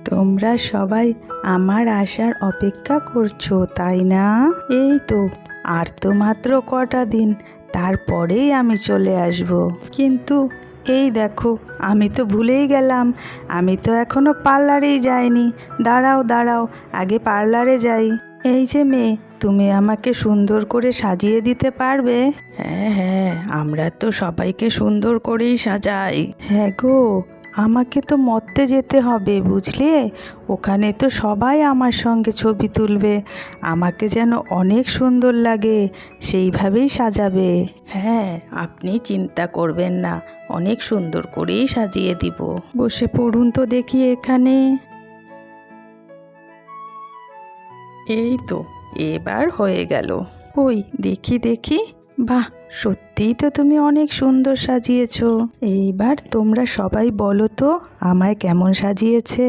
তোমরা সবাই আমার আসার অপেক্ষা করছো তাই না? এই তো আর তো মাত্র কটা দিন, তারপরেই আমি চলে আসব। কিন্তু এই দেখো, আমি তো ভুলেই গেলাম, আমি তো এখনো পার্লারেই যাইনি। দাঁড়াও দাঁড়াও, আগে পার্লারে যাই। এই যে মেয়ে, তুমি আমাকে সুন্দর করে সাজিয়ে দিতে পারবে? হ্যাঁ হ্যাঁ, আমরা তো সবাইকে সুন্দর করেই সাজাই। হ্যাঁ গো, আমাকে তো মর্তে যেতে হবে বুঝলে, ওখানে তো সবাই আমার সঙ্গে ছবি তুলবে, আমাকে যেন অনেক সুন্দর লাগে সেইভাবেই সাজাবে। হ্যাঁ, আপনি চিন্তা করবেন না, অনেক সুন্দর করেই সাজিয়ে দিব। বসে পড়ুন তো দেখি এখানে। এই তো এবার হয়ে গেল। কই দেখি দেখি, বাহ, সত্যিই তো তুমি অনেক সুন্দর সাজিয়েছো। এইবার তোমরা সবাই বলো তো আমায় কেমন সাজিয়েছে।